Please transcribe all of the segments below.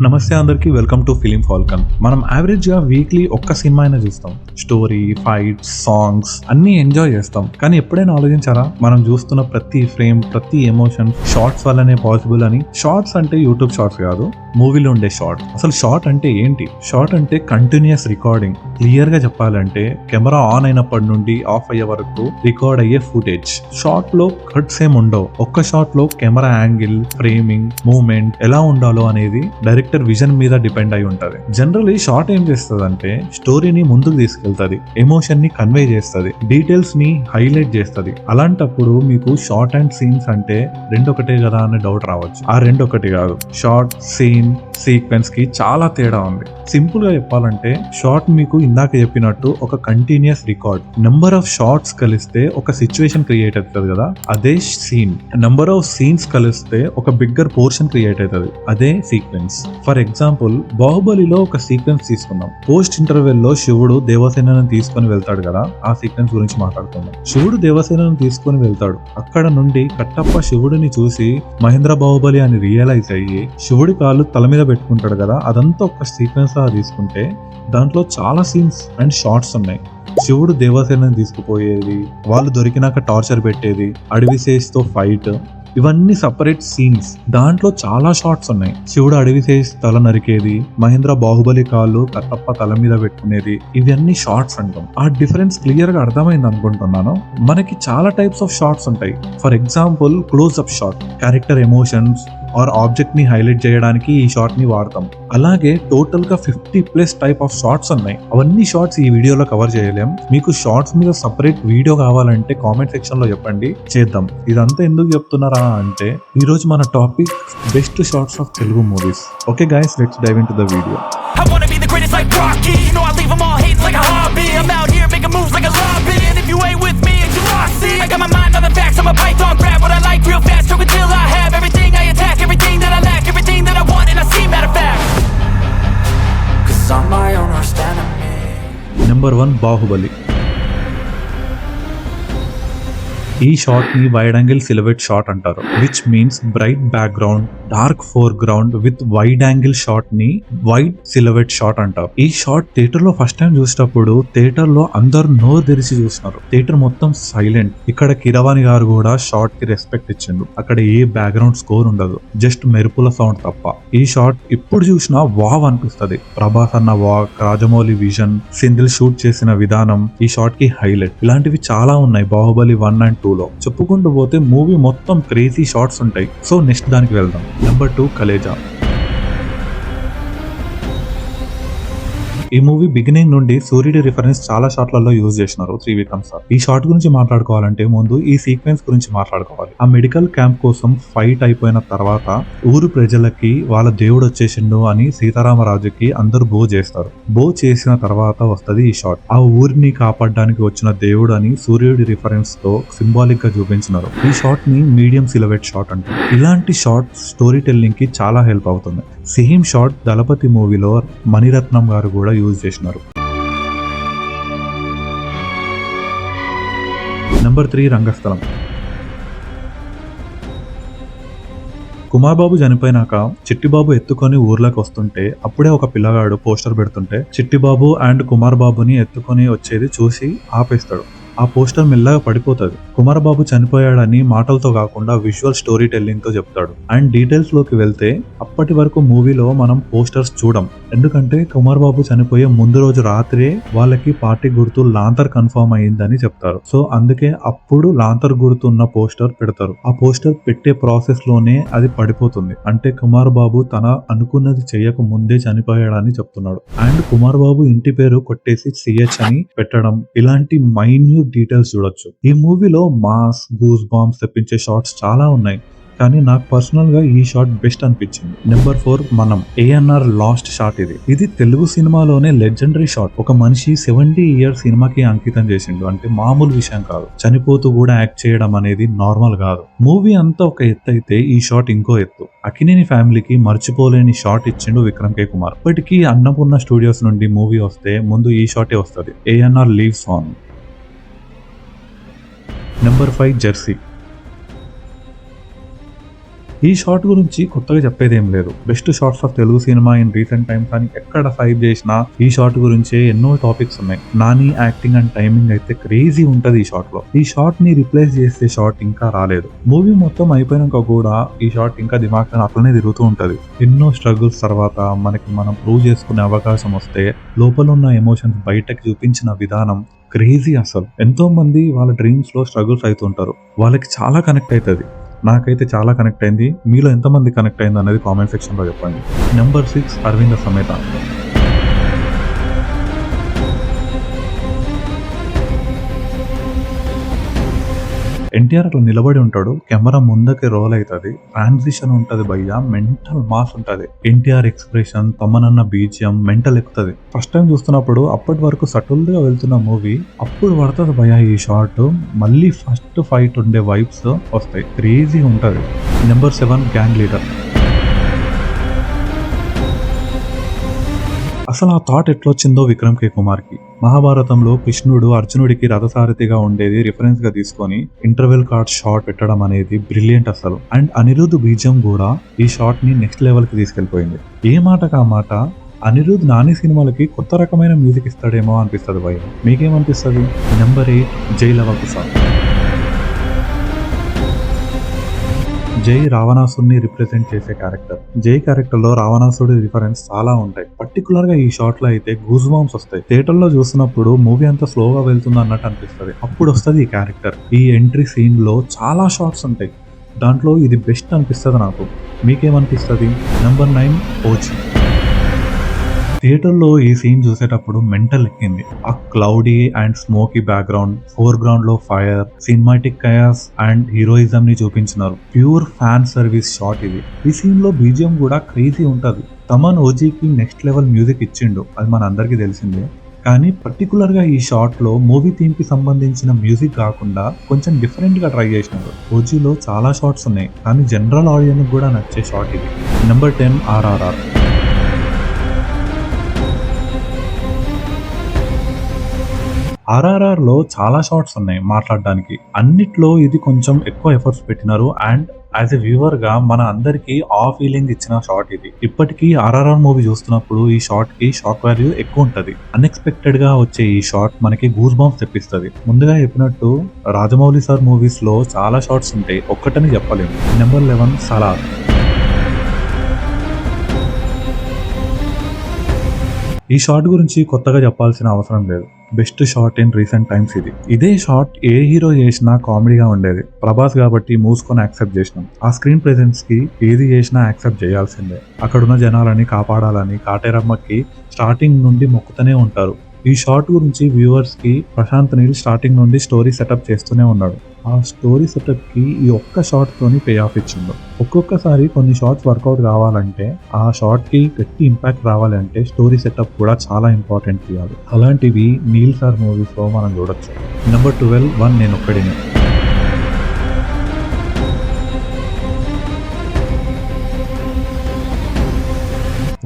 నమస్తే అందరికి, welcome to film Falcon. మనం యావరేజ్ గా వీక్లీ ఒక్క సినిమా అయినా చూస్తాం. స్టోరీ, ఫైట్స్, సాంగ్స్ అన్ని ఎంజాయ్ చేస్తాం. కానీ ఎప్పుడైనా ఆలోచించారా, మనం చూస్తున్న ప్రతి ఫ్రేమ్, ప్రతి ఎమోషన్ షార్ట్స్ వల్లనే పాసిబుల్ అని? షార్ట్స్ అంటే యూట్యూబ్ షార్ట్స్ కాదు, మూవీలో ఉండే షార్ట్. అసలు షార్ట్ అంటే ఏంటి? షార్ట్ అంటే కంటిన్యూస్ రికార్డింగ్. క్లియర్ గా చెప్పాలంటే కెమెరా ఆన్ అయినప్పటి నుండి ఆఫ్ అయ్యే వరకు రికార్డ్ అయ్యే ఫుటేజ్. షార్ట్ లో కట్స్ ఏం ఉండవు. ఒక్క షార్ట్ లో కెమెరా యాంగిల్, ఫ్రేమింగ్, మూవ్మెంట్ ఎలా ఉండాలో అనేది డైరెక్టర్ విజన్ మీద డిపెండ్ అయి ఉంటది. జనరల్లీ షార్ట్ ఏం చేస్తుంది అంటే స్టోరీని ముందుకు తీసుకెళ్తది, ఎమోషన్ ని కన్వే చేస్తుంది, డీటెయిల్స్ ని హైలైట్ చేస్తుంది. అలాంటప్పుడు మీకు షార్ట్ అండ్ సీన్స్ అంటే రెండొకటే కదా అనే డౌట్ రావచ్చు. ఆ రెండొకటి కాదు. షార్ట్, సీన్, సీక్వెన్స్ కి చాలా తేడా ఉంది. సింపుల్ గా చెప్పాలంటే షార్ట్ మీకు ఇందాక చెప్పినట్టు ఒక continuous record. Number of shots కలిస్తే ఒక సిచ్యువేషన్ క్రియేట్ అవుతుంది కదా, అదే సీన్. నెంబర్ ఆఫ్ సీన్స్ కలిస్తే ఒక బిగ్గర్ పోర్షన్ క్రియేట్ అవుతుంది, అదే సీక్వెన్స్. ఫర్ ఎగ్జాంపుల్, బాహుబలిలో ఒక సీక్వెన్స్ తీసుకుందాం. పోస్ట్ ఇంటర్వెల్ లో శివుడు దేవసేనను తీసుకొని వెళ్తాడు కదా, ఆ సీక్వెన్స్ గురించి మాట్లాడుకుందాం. శివుడు దేవసేనను తీసుకొని వెళ్తాడు. అక్కడ నుండి కట్టప్ప శివుడిని చూసి మహేంద్ర బాహుబలి అని రియలైజ్ అయ్యి శివుడి కాళ్ళు తల మీద పెట్టుకుంటాడు కదా, అదంతా ఒక సీక్వెన్స్ లా తీసుకుంటే దాంట్లో చాలా సీన్స్ అండ్ షార్ట్స్ ఉన్నాయి. శివుడు దేవసేనని తీసుకుపోయేది, వాళ్ళు దొరికినాక టార్చర్ పెట్టేది, అడవి సేజ్ తో ఫైట్, ఇవన్నీ సపరేట్ సీన్స్. దాంట్లో చాలా షార్ట్స్ ఉన్నాయి. శివుడు అడవి సేజ్ తల నరికేది, మహేంద్ర బాహుబలి కాళ్ళు కట్టప్ప తల మీద పెట్టుకునేది, ఇవన్నీ షార్ట్స్ అంటాం. ఆ డిఫరెన్స్ క్లియర్ గా అర్థమైంది అనుకుంటున్నాను. మనకి చాలా టైప్స్ ఆఫ్ షార్ట్స్ ఉంటాయి. For example, close up shot, character emotions or object ని హైలైట్ చేయడానికి ఈ షార్ట్ ని వాడతాం. అలాగే టోటల్ గా 50+ టైప్ ఆఫ్ షార్ట్స్ ఉన్నాయి. అవన్నీ షార్ట్స్ ఈ వీడియోలో కవర్ చేయలేం. మీకు షార్ట్స్ మీద సపరేట్ వీడియో కావాలంటే కామెంట్ సెక్షన్ లో చెప్పండి, చేద్దాం. ఇదంతా ఎందుకు చెప్తున్నారా అంటే, ఈ రోజు మన topic best shots of Telugu movies. Okay guys, let's dive into the video. I wanna be the greatest like Rocky. You know I leave them all hating like a hobby. I'm out here making moves like a lobby. And if you ain't with me, it's you lost. See, I got my mind on the facts. I'm a python, grab what I like real fast. Choke until I have everything. I attack everything that I lack, everything that I want, and I see matter of fact. 'Cause I'm my own worst enemy. Number 1, Baahubali. ఈ shot ని wide angle సిలబెట్ shot అంటారు, which means bright background, dark four ground with wide angle shot ని wide సిలబెట్ shot అంటారు. ఈ shot theatre లో first time చూసినప్పుడు theatre లో అందరు నోరు తెరిచి చూసినారు. థియేటర్ మొత్తం సైలెంట్. ఇక్కడ కిరవాణి గారు కూడా షాట్ కి రెస్పెక్ట్ ఇచ్చిండు. అక్కడ ఏ బ్యాక్గ్రౌండ్ స్కోర్ ఉండదు, జస్ట్ మెరుపుల సౌండ్ తప్ప. ఈ షాట్ ఇప్పుడు చూసినా వావ్ అనిపిస్తుంది. ప్రభాస్ అన్న walk, Rajamouli vision, Sindhil shoot చేసిన విధానం ఈ షాట్ కి హైలైట్. ఇలాంటివి చాలా ఉన్నాయి బాహుబలి 1 and 2 లో. చెప్పుకుంటూ పోతే మూవీ మొత్తం క్రేజీ షార్ట్స్ ఉంటాయి. సో నెక్స్ట్ దానికి వెళ్దాం. నెంబర్ 2, కలేజా. ఈ మూవీ బిగినింగ్ నుండి సూర్యుడి రిఫరెన్స్ చాలా షాట్లలో యూజ్ చేసినారు త్రివిక్రమ్ సార్. ఈ షాట్ గురించి మాట్లాడుకోవాలంటే ముందు ఈ సీక్వెన్స్ గురించి మాట్లాడుకోవాలి. ఆ మెడికల్ క్యాంప్ కోసం ఫైట్ అయిపోయిన తర్వాత ఊరు ప్రజలకి వాళ్ళ దేవుడు వచ్చేసిండు అని సీతారామరాజుకి అందరూ బో చేస్తారు. బో చేసిన తర్వాత వస్తుంది ఈ షాట్. ఆ ఊరిని కాపాడడానికి వచ్చిన దేవుడు అని సూర్యుడి రిఫరెన్స్ తో సింబాలిక్ గా చూపించినారు. ఈ షాట్ ని మీడియం సిలబెట్ షాట్ అంటారు. ఇలాంటి షాట్ స్టోరీ టెల్లింగ్ కి చాలా హెల్ప్ అవుతుంది. సేమ్ షాట్ దళపతి మూవీలో మణిరత్నం గారు కూడా యూజ్ చేసినారు. నెంబర్ 3, రంగస్థలం. కుమార్ బాబు చనిపోయినాక చిట్టిబాబు ఎత్తుకొని ఊర్లోకి వస్తుంటే అప్పుడే ఒక పిల్లగాడు పోస్టర్ పెడుతుంటే చిట్టిబాబు అండ్ కుమార్ బాబుని ఎత్తుకొని వచ్చేది చూసి ఆపేస్తాడు. ఆ పోస్టర్ మెల్లగా పడిపోతుంది. కుమార్ బాబు చనిపోయాడని మాటలతో కాకుండా విజువల్ స్టోరీ టెల్లింగ్ తో చెప్తాడు. అండ్ డీటెయిల్స్ లోకి వెళ్తే అప్పటి వరకు మూవీలో మనం పోస్టర్స్ చూడం, ఎందుకంటే కుమార్ బాబు చనిపోయే ముందు రోజు రాత్రే వాళ్ళకి పార్టీ గుర్తు లాంతర్ కన్ఫర్మ్ అయ్యిందని చెప్తారు. సో అందుకే అప్పుడు లాంతర్ గుర్తు ఉన్న పోస్టర్ పెడతారు. ఆ పోస్టర్ పెట్టే ప్రాసెస్ లోనే అది పడిపోతుంది. అంటే కుమార్ బాబు తన అనుకున్నది చెయ్యక ముందే చనిపోయాడని చెప్తున్నాడు. అండ్ కుమార్ బాబు ఇంటి పేరు కొట్టేసి CH అని పెట్టడం, ఇలాంటి మైన్యూట్ డీటెయిల్స్ చూడొచ్చు. ఈ మూవీలో మాస్, గూస్ బాంబ్స్ తెప్పించే షాట్స్ చాలా ఉన్నాయి, కానీ నాకు పర్సనల్ గా ఈ షాట్ బెస్ట్ అనిపించింది. నెంబర్ 4, మనం. ANR లాస్ట్ షాట్ ఇది తెలుగు సినిమాలోనే లెజెండరీ షాట్. ఒక మనిషి 70 years సినిమాకి అంకితం చేసిండు అంటే మామూలు విషయం కాదు. చనిపోతూ కూడా యాక్ట్ చేయడం అనేది నార్మల్ కాదు. మూవీ అంతా ఒక ఎత్తు అయితే ఈ షాట్ ఇంకో ఎత్తు. అక్కినేని ఫ్యామిలీకి మర్చిపోలేని షాట్ ఇచ్చిండు విక్రమ్ K. కుమార్. ఇప్పటికీ అన్నపూర్ణ స్టూడియోస్ నుండి మూవీ వస్తే ముందు ఈ షాటే వస్తుంది. ANR leaves on. Number 5, jersey. ఈ షాట్ గురించి కొత్తగా చెప్పేది ఏం లేదు. Best shots of Telugu cinema in recent times అని ఎక్కడ సైడ్ చేసినా ఈ షాట్ గురించే ఎన్నో టాపిక్స్ ఉన్నాయి. నాని యాక్టింగ్ అండ్ టైమింగ్ అయితే క్రేజీ ఉంటది ఈ షాట్ లో. ఈ షాట్ ని రిప్లేస్ చేసే షాట్ ఇంకా రాలేదు. మూవీ మొత్తం అయిపోయినాక కూడా ఈ షాట్ ఇంకా దిమాగ్ అట్లనే తిరుగుతూ ఉంటది. ఎన్నో స్ట్రగుల్స్ తర్వాత మనకి మనం ప్రూవ్ చేసుకునే అవకాశం వస్తే లోపల ఉన్న ఎమోషన్స్ బయటకు చూపించిన విధానం క్రేజీ. అసలు ఎంతో మంది వాళ్ళ డ్రీమ్స్ లో స్ట్రగుల్స్ అవుతుంటారు, వాళ్ళకి చాలా కనెక్ట్ అవుతుంది. నాకైతే చాలా కనెక్ట్ అయింది. మీలో ఎంతమంది కనెక్ట్ అయింది అనేది కామెంట్ సెక్షన్ లో చెప్పండి. నెంబర్ 6 అరవింద సమేత. ఎన్టీఆర్ అట్లా నిలబడి ఉంటాడు, కెమెరా ముందుకి రోల్ అవుతుంది, ట్రాన్సిషన్ ఉంటది భయ్య, మెంటల్ మాస్ ఉంటది. ఎన్టీఆర్ ఎక్స్ప్రెషన్, తమనన్న బీజిఎం మెంటల్ ఎక్కుతుంది. ఫస్ట్ టైం చూస్తున్నప్పుడు అప్పటి వరకు సటిల్ గా వెళ్తున్న మూవీ అప్పుడు పడుతుంది భయ్య ఈ షార్ట్. మళ్ళీ ఫస్ట్ ఫైట్ ఉండే వైబ్స్ వస్తాయి, క్రేజీ ఉంటది. Number 7 gang leader. అసలు ఆ థాట్ ఎట్లొచ్చిందో విక్రమ్ కే కుమార్ కి. మహాభారతంలో కృష్ణుడు అర్జునుడికి రథసారథిగా ఉండేది రిఫరెన్స్ గా తీసుకొని ఇంటర్వెల్ కార్డ్ షాట్ పెట్టడం అనేది బ్రిలియంట్ అసలు. అండ్ అనిరుద్ధ్ బీజం కూడా ఈ షాట్ ని నెక్స్ట్ లెవెల్ కి తీసుకెళ్లిపోయింది. ఏ మాటకు ఆ మాట అనిరుద్ధ్ నాని సినిమాలకి కొత్త రకమైన మ్యూజిక్ ఇస్తాడేమో అనిపిస్తుంది భయ. మీకేమనిపిస్తుంది? నెంబర్ 8 జై లవ కుశ. జై రావణాసుడిని రిప్రజెంట్ చేసే క్యారెక్టర్. జై క్యారెక్టర్ లో రావణాసుడి రిఫరెన్స్ చాలా ఉంటాయి. పర్టికులర్ గా ఈ షాట్ లో అయితే గూస్ బాంబ్స్ వస్తాయి. థియేటర్ లో చూసినప్పుడు మూవీ అంతా స్లోగా వెళ్తుంది అన్నట్టు అనిపిస్తుంది. అప్పుడు వస్తుంది ఈ క్యారెక్టర్. ఈ ఎంట్రీ సీన్ లో చాలా షాట్స్ ఉంటాయి, దాంట్లో ఇది బెస్ట్ అనిపిస్తుంది నాకు. మీకేమనిపిస్తుంది? Number 9 OG. థియేటర్లో ఈ సీన్ చూసేటప్పుడు మెంటల్ ఎక్కింది. ఆ cloudy and smoky background, foreground లో fire, cinematic chaos and heroism ని చూపించినారు. ప్యూర్ ఫ్యాన్ సర్వీస్ షాట్ ఇది. ఈ సీన్ లో బీజిఎం కూడా క్రేజీ ఉంటది. తమన్ ఓజీకి నెక్స్ట్ లెవెల్ మ్యూజిక్ ఇచ్చిండు, అది మన అందరికీ తెలిసిందే. కానీ పర్టికులర్ గా ఈ షాట్ లో మూవీ థీమ్ కి సంబంధించిన మ్యూజిక్ కాకుండా కొంచెం డిఫరెంట్ గా ట్రై చేసినారు. ఓజీలో చాలా షాట్స్ ఉన్నాయి, కానీ జనరల్ ఆడియన్స్ కూడా నచ్చే షాట్ ఇది. Number 10 RRR. RRR లో చాలా షాట్స్ ఉన్నాయి మాట్లాడడానికి. అన్నిట్లో ఇది కొంచెం ఎక్కువ ఎఫర్ట్స్ పెట్టినారు. అండ్ యాజ్ ఎ వ్యూవర్ గా మన అందరికి ఆ ఫీలింగ్ ఇచ్చిన షాట్ ఇది. ఇప్పటికీ RRR మూవీ చూస్తున్నప్పుడు ఈ షాట్ కి షాక్ వాల్యూ ఎక్కువ ఉంటది. అన్ఎక్స్పెక్టెడ్ గా వచ్చే ఈ షాట్ మనకి గూస్ బాంబ్స్ తెప్పిస్తుంది. ముందుగా చెప్పినట్టు రాజమౌళి సార్ మూవీస్ లో చాలా షాట్స్ ఉంటాయి, ఒక్కటని చెప్పలేము. నెంబర్ 11 సలార్. ఈ షాట్ గురించి కొత్తగా చెప్పాల్సిన అవసరం లేదు. Best shot in recent times ఇది. ఇదే షాట్ ఏ హీరో చేసినా కామెడీగా ఉండేది. ప్రభాస్ కాబట్టి మూసుకొని యాక్సెప్ట్ చేసినాం. ఆ స్క్రీన్ ప్రెజెన్స్ కి ఏది చేసినా యాక్సెప్ట్ చేయాల్సిందే. అక్కడున్న జనాలని కాపాడాలని కాటేరమ్మకి స్టార్టింగ్ నుండి మొక్కుతూనే ఉంటారు. ఈ షాట్ గురించి వ్యూవర్స్ కి ప్రశాంత్ నీల్ స్టార్టింగ్ నుండి స్టోరీ సెటప్ చేస్తూనే ఉన్నాడు. ఆ స్టోరీ సెటప్ కి ఈ ఒక్క షాట్ తోని పే ఆఫ్ ఇచ్చిండు. ఒక్కొక్కసారి కొన్ని షాట్స్ వర్కౌట్ కావాలంటే, ఆ షాట్ కి గట్టి ఇంపాక్ట్ రావాలంటే స్టోరీ సెటప్ కూడా చాలా ఇంపార్టెంట్ చేయాలి. అలాంటివి నీల్ సార్ మూవీస్ లో మనం చూడొచ్చు. Number 12 one Nenokkadine.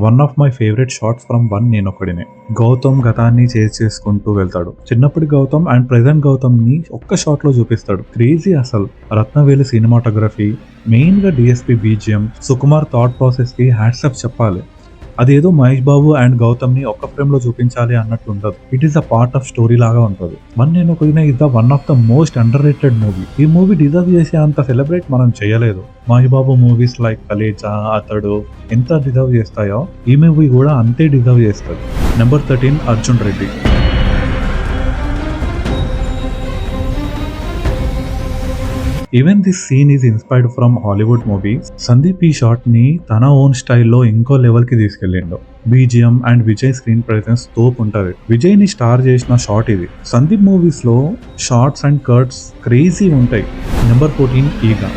One of my favourite shots from one Nenokkadine. Gautham గతాన్ని చేసుకుంటూ వెళ్తాడు. చిన్నప్పటి గౌతమ్ అండ్ ప్రెసెంట్ గౌతమ్ ని ఒక్క షాట్ లో చూపిస్తాడు. క్రేజీ అసలు. రత్నవేలి సినిమాటోగ్రఫీ, మెయిన్ గా DSP BGM, Sukumar thought process కి హ్యాట్స్ ఆఫ్ చెప్పాలి. అదేదో మహేష్ బాబు అండ్ గౌతమ్ ని ఒక్క ఫ్రేమ్ లో చూపించాలి అన్నట్టు ఉండదు. It is a part of story లాగా ఉంటుంది. వన్ నేనొక్కడినే is the one of the most under rated movie. ఈ మూవీ డిజర్వ్ చేసే అంత సెలబ్రేట్ మనం చేయలేదు. మహేష్ బాబు మూవీస్ లైక్ కలేజా, అతడు ఎంత డిజర్వ్ చేస్తాయో ఈ మూవీ కూడా అంతే డిజర్వ్ చేస్తుంది. Number 13 Arjun Reddy. Even this scene is inspired from Hollywood movie. Sandeep ఈ షాట్ ని తన ఓన్ స్టైల్లో ఇంకో లెవెల్ కి తీసుకెళ్లిండు. BGM and Vijay screen presence తోపు ఉంటది. విజయ్ ని స్టార్ చేసిన షాట్ ఇది. సందీప్ మూవీస్ లో షార్ట్స్ అండ్ కట్స్ క్రేజీ ఉంటాయి. నెంబర్ 14 ఈగా.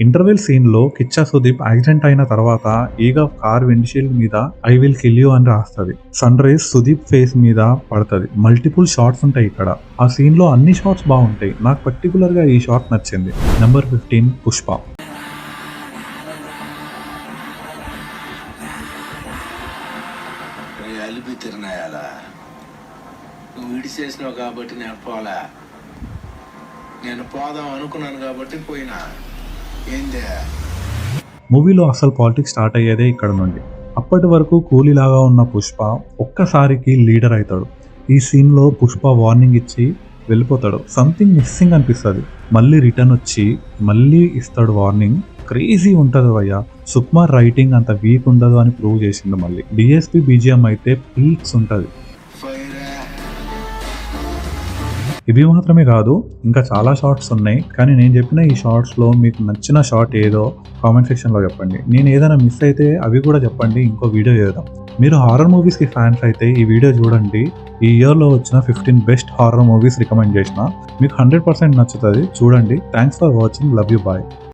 ఇంటర్వెల్ సీన్ లో కిచ్చా సుదీప్ యాక్సిడెంట్ అయిన తర్వాత ఈగ కార్ విండ్షీల్డ్ మీద ఐ విల్ కిల్ యూ అని రాస్తుంది. సన్ రైజ్ సుదీప్ ఫేస్ మీద పడుతుంది. మల్టిపుల్ షాట్స్ ఉంటాయి ఇక్కడ. ఆ సీన్ లో అన్ని షాట్స్ బాగుంటాయి. నాకు పర్టికులర్ గా ఈ షాట్ నచ్చింది. నెంబర్ 15 పుష్ప. నువ్వు విడిచేసినావు కాబట్టి నేను పోలా. నేను పోదాం అనుకున్నాను కాబట్టి పోయినా. ఏందే మూవీలో అసలు పాలిటిక్స్ స్టార్ట్ అయ్యేదే ఇక్కడ నుండి. అప్పటి వరకు కూలీలాగా ఉన్న పుష్ప ఒక్కసారికి లీడర్ అవుతాడు. ఈ సీన్లో పుష్ప వార్నింగ్ ఇచ్చి వెళ్ళిపోతాడు. సంథింగ్ మిస్సింగ్ అనిపిస్తుంది. మళ్ళీ రిటర్న్ వచ్చి మళ్ళీ ఇస్తాడు వార్నింగ్. క్రేజీ ఉంటుంది భయ్య. సుకుమార్ రైటింగ్ అంత వీక్ ఉండదు అని ప్రూవ్ చేసిండు. మళ్ళీ డిఎస్పి బీజిఎం అయితే పీక్స్ ఉంటుంది. ఫైరా ఇవి మాత్రమే కాదు, ఇంకా చాలా షార్ట్స్ ఉన్నాయి. కానీ నేను చెప్పిన ఈ షార్ట్స్లో మీకు నచ్చిన షార్ట్ ఏదో కామెంట్ సెక్షన్లో చెప్పండి. నేను ఏదైనా మిస్ అయితే అవి కూడా చెప్పండి, ఇంకో వీడియో చేద్దాం. మీరు హారర్ మూవీస్కి ఫ్యాన్స్ అయితే ఈ వీడియో చూడండి. ఈ ఇయర్లో వచ్చిన 15 బెస్ట్ హారర్ మూవీస్ రికమెండ్ చేసిన. మీకు 100% నచ్చుతుంది, చూడండి. Thanks for watching. Love you, bye.